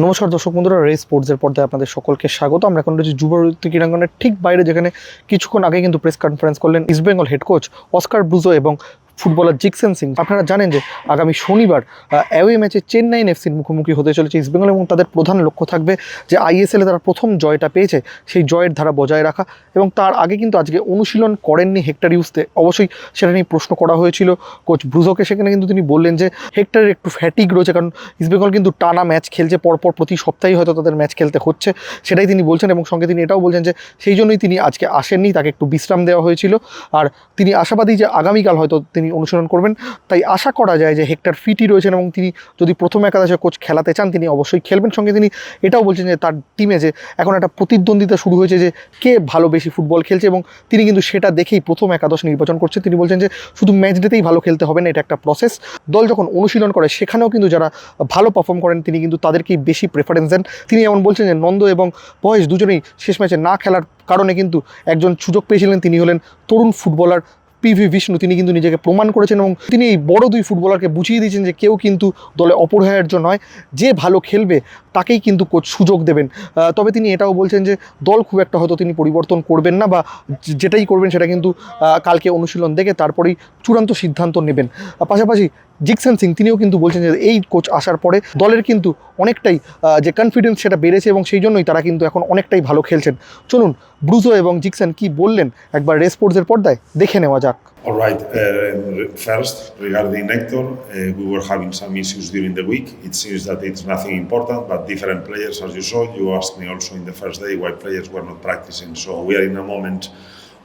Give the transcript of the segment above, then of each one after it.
নমস্কার দর্শক বন্ধুরা, স্পোর্টসের পর্দায় আপনাদের সকলকে স্বাগত। আমরা এখন রয়েছি যুবভারতী ক্রীড়াঙ্গনের ঠিক বাইরে, যেখানে কিছুক্ষণ আগে কিন্তু প্রেস কনফারেন্স করলেন East Bengal head coach Oscar Bruzon এবং ফুটবলার জিকসেন সিং। আপনারা জানেন যে আগামী শনিবার অ্যাওয়ে ম্যাচে চেন্নাইন এফসির মুখোমুখি হতে চলেছে ইস্টবেঙ্গল, এবং তাদের প্রধান লক্ষ্য থাকবে যে আইএসএলে তারা প্রথম জয়টা পেয়েছে সেই জয়ের ধারা বজায় রাখা। এবং তার আগে কিন্তু আজকে অনুশীলন করেননি হেক্টর ইউসতে। অবশ্যই সেটা নিয়ে প্রশ্ন করা হয়েছিল কোচ ব্রুজোকে। সেখানে কিন্তু তিনি বললেন যে হেক্টরের একটু ফ্যাটিক রয়েছে, কারণ ইস্টবেঙ্গল কিন্তু টানা ম্যাচ খেলছে পরপর, প্রতি সপ্তাহেই হয়তো তাদের ম্যাচ খেলতে হচ্ছে, সেটাই তিনি বলছেন। এবং সঙ্গে তিনি এটাও বলছেন যে সেই জন্যই তিনি আজকে আসেননি, তাকে একটু বিশ্রাম দেওয়া হয়েছিল। আর তিনি আশাবাদী যে আগামীকাল হয়তো তিনি অনুশীলন করবেন। তাই আশা করা যায় যে হেক্টর ফিটই রয়েছেন, এবং তিনি যদি প্রথম একাদশে কোচ খেলাতে চান তিনি অবশ্যই খেলবেন। সঙ্গে তিনি এটাও বলছেন যে তার টিমে যে এখন একটা প্রতিদ্বন্দ্বিতা শুরু হয়েছে যে কে ভালো বেশি ফুটবল খেলছে, এবং তিনি কিন্তু সেটা দেখেই প্রথম একাদশ নির্বাচন করছেন। তিনি বলছেন যে শুধু ম্যাচ ডেতেই ভালো খেলতে হবে না, এটা একটা প্রসেস। দল যখন অনুশীলন করে সেখানেও কিন্তু যারা ভালো পারফর্ম করেন তিনি কিন্তু তাদেরকেই বেশি প্রেফারেন্স দেন। তিনি এমন বলছেন যে নন্দ এবং বয়েস দুজনেই শেষ ম্যাচে না খেলার কারণে কিন্তু একজন সুযোগ পেয়েছিলেন, তিনি হলেন তরুণ ফুটবলার পিভি বিষ্ণু। তিনি কিন্তু নিজেকে প্রমাণ করেছেন, এবং তিনি এই বড় দুই ফুটবলারকে বুঝিয়ে দিয়েছেন যে কেউ কিন্তু দলে অপরিহার্য নয়, যে ভালো খেলবে তাকেই কিন্তু কোচ সুযোগ দেবেন। তবে তিনি এটাও বলছেন যে দল খুব একটা হয়তো তিনি পরিবর্তন করবেন না, বা যেটাই করবেন সেটা কিন্তু কালকে অনুশীলন দেখে তারপরেই চূড়ান্ত সিদ্ধান্ত নেবেন। পাশাপাশি জিকসেন সিং তিনিও কিন্তু বলছেন যে এই কোচ আসার পরে দলের কিন্তু অনেকটাই যে কনফিডেন্স সেটা বেড়েছে, এবং সেই জন্যই তারা কিন্তু এখন অনেকটাই ভালো খেলছেন। চলুন ব্রুজো এবং জিকসেন কি বললেন একবার স্পোর্টসের পর্দায় দেখে নেওয়া যাক। All right. First, regarding Hector, we were having some issues during the week. It seems that it's nothing important, but different players, as you saw, you asked me also in the first day why players were not practicing. So we are in a moment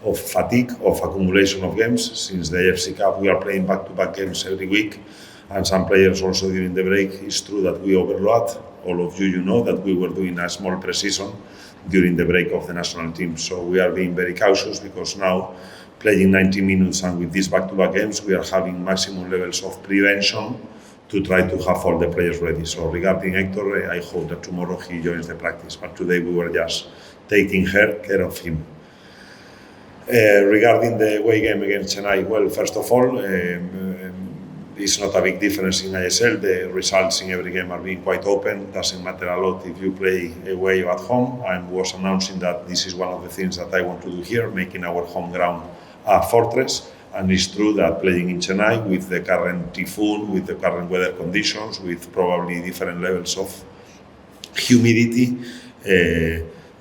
of fatigue, of accumulation of games. Since the AFC Cup, we are playing back-to-back games every week, and some players also during the break. It's true that we overload. All of you know that we were doing a small pre-season during the break of the national team. So we are being very cautious, because now, playing 90 minutes and with these back-to-back games, we are having maximum levels of prevention to try to have all the players ready. So regarding Hector, I hope that tomorrow he joins the practice, but today we were just taking care of him. Regarding the away game against Chennai, well, first of all, it's not a big difference in ISL. The results in every game are being quite open. Doesn't matter a lot if you play away or at home. I was announcing that this is one of the things that I want to do here, making our home ground a fortress. And it's true that playing in Chennai with the current typhoon, with the current weather conditions, with probably different levels of humidity,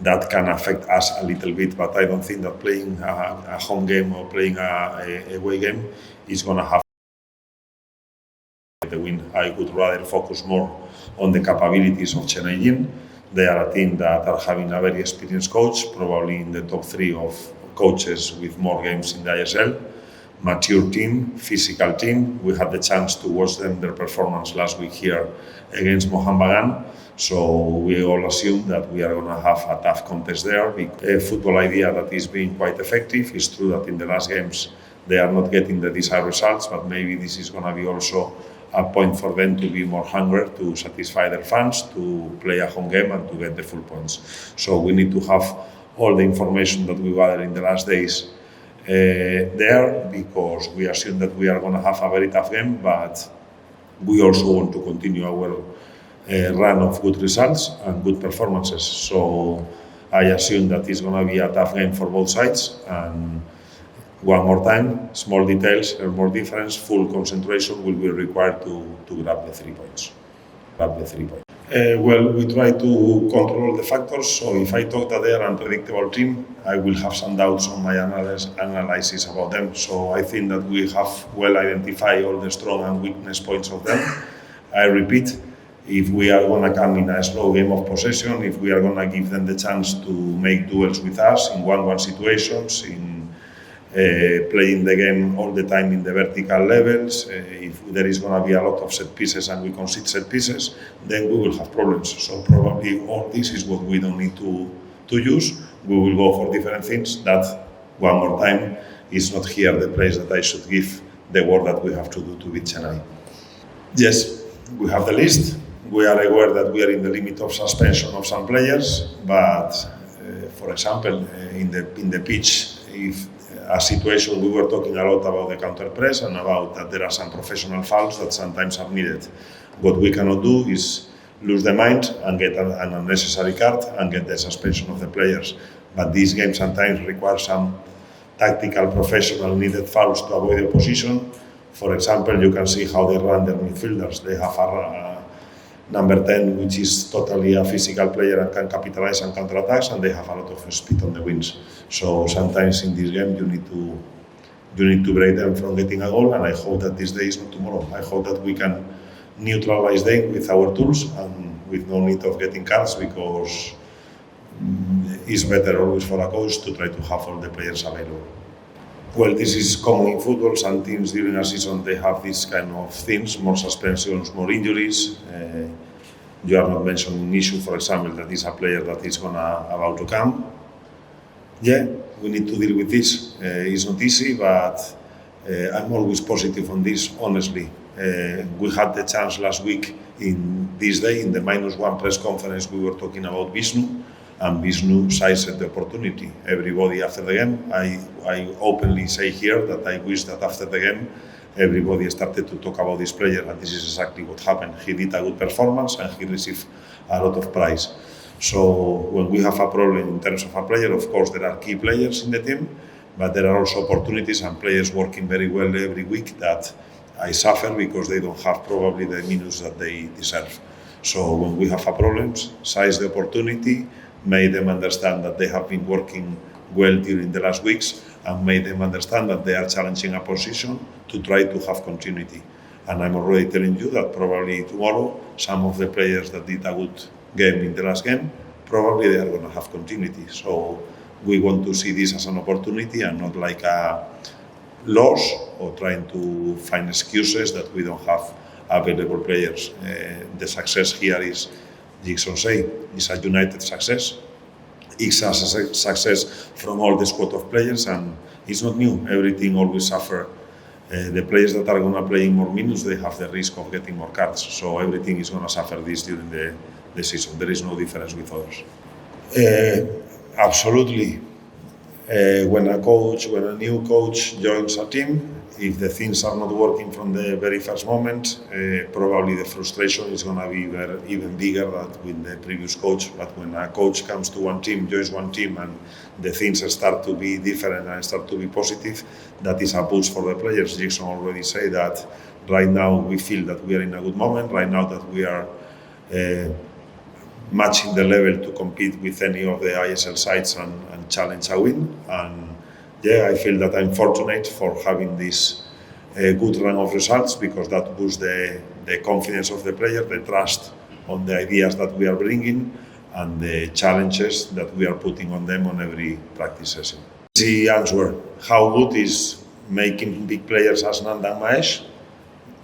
that can affect us a little bit. But I don't think that playing a home game or playing a away game is going to have the win. I would rather focus more on the capabilities of Chennai. They are a team that are having a very experienced coach, probably in the top 3 of coaches with more games in the ISL. Mature team, physical team. We had the chance to watch them, their performance last week here against Mohan Bagan. So we all assume that we are going to have a tough contest there. A football idea that is being quite effective. It's true that in the last games they are not getting the desired results, but maybe this is going to be also a point for them to be more hungry to satisfy their fans, to play a home game and to get the full points. So we need to have all the information that we gathered in the last days there, because we assume that we are going to have a very tough game, but we also want to continue our run of good results and good performances. So I assume that it's going to be a tough game for both sides. And one more time, small details are more difference. Full concentration will be required to grab the 3 points. Well, we try to control the factors. So if I thought that they are an unpredictable team, I will have some doubts on my analysis about them. So I think that we have well identified all the strong and weakness points of them. I repeat, if we are going to come in a slow game of possession, if we are going to give them the chance to make duels with us in 1-1 situations, in playing the game all the time in the vertical levels, if there is going to be a lot of set pieces and we concede set pieces, then we will have problems. So probably all this is what we don't need to use. We will go for different things. That, one more time, is not here the place that I should give the work that we have to do to beat Chennai. Yes, we have the list. We are aware that we are in the limit of suspension of some players, but for example, in the pitch, if a situation we were talking a lot about the counter press and about that there are some professional fouls that sometimes are needed. What we cannot do is lose the mind and get an unnecessary card and get the suspension of the players. But these games sometimes require some tactical, professional needed fouls to avoid the opposition. For example, you can see how they run their midfielders. They have a number 10, which is totally a physical player and can capitalize on counterattacks, and they have a lot of speed on the wings. So sometimes in this game you need to break them from getting a goal, and I hope that this day is not tomorrow. I hope that we can neutralize them with our tools and with no need of getting cards, because it's better always for a coach to try to have all the players available. Well, this is common in football. Some teams during a season, they have these kind of things, more suspensions, more injuries. You are not mentioning an issue, for example, that is a player that is about to come. Yeah, we need to deal with this. It's not easy, but I'm always positive on this, honestly. We had the chance last week in this day, in the -1 press conference, we were talking about Vishnu, and Vishnu seized the opportunity. Everybody after the game, I openly say here that I wish that after the game, everybody started to talk about this player, and this is exactly what happened. He did a good performance and he received a lot of prize. So when we have a problem in terms of a player, of course there are key players in the team, but there are also opportunities and players working very well every week that I suffer because they don't have probably the minutes that they deserve. So when we have a problem, seize the opportunity, make them understand that they have been working well during the last weeks, and make them understand that they are challenging a position to try to have continuity. And I'm already telling you that probably tomorrow, some of the players that did a good game in the last game, probably they are going to have continuity. So we want to see this as an opportunity and not like a loss or trying to find excuses that we don't have available players. The success here is, Jackson say, is a united success. It's a success from all the squad of players, and it's not new. Everything always suffer. The players that are going to play in more minutes, they have the risk of getting more cards. So everything is going to suffer this during the season. There is no difference with others. Absolutely. When a new coach joins a team, if the things are not working from the very first moment, probably the frustration is going to be even bigger than with the previous coach. But when a coach comes to one team, joins one team, and the things start to be different and start to be positive, that is a boost for the players. Jackson already said that right now we feel that we are in a good moment, right now that we are matching the level to compete with any of the ISL sides and challenge a win. And yeah, I feel that I'm fortunate for having this good run of results, because that boosts the confidence of the player, the trust on the ideas that we are bringing, and the challenges that we are putting on them on every practice session. The answer, how good is making big players as Nanda and Mahesh,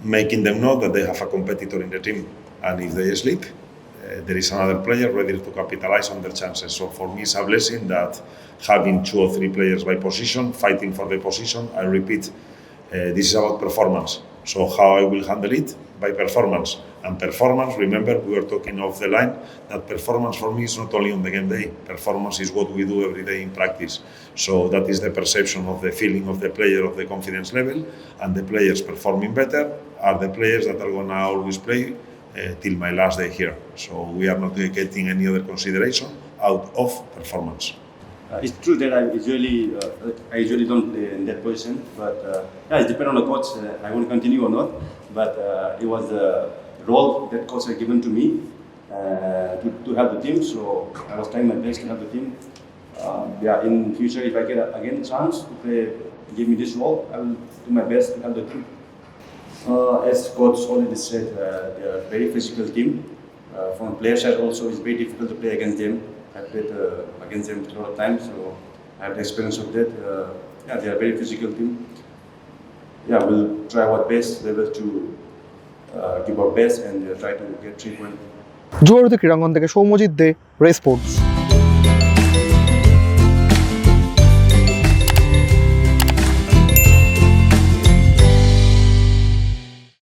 making them know that they have a competitor in the team, and if they sleep, there is another player ready to capitalize on their chances. So for me, it's a blessing that having 2 or 3 players by position, fighting for the position. I repeat, this is about performance. So how I will handle it? By performance. And performance, remember, we were talking off the line, that performance for me is not only on the game day. Performance is what we do every day in practice. So that is the perception of the feeling of the player, of the confidence level, and the players performing better are the players that are going to always play till my last day here. So we are not getting any other consideration out of performance. It's true that I usually don't play in that position, but yeah, it depends on the coach. I want to continue or not, but it was the role that coach had given to me to help the team. So I was trying my best to help the team. Yeah, in future, if I get again a chance to play, give me this role, I will do my best to help the team. As coach already said, they are a very physical team. From a player side also, it's very difficult to play against them. I played against them a lot of times, so I have the experience of that. Yeah, they are a very physical team. Yeah, we'll try our best level to give our best and try to get 3 points. জুয়ারুতে ক্রীড়াঙ্গন থেকে সৌম্যজিৎ দে, রে sports.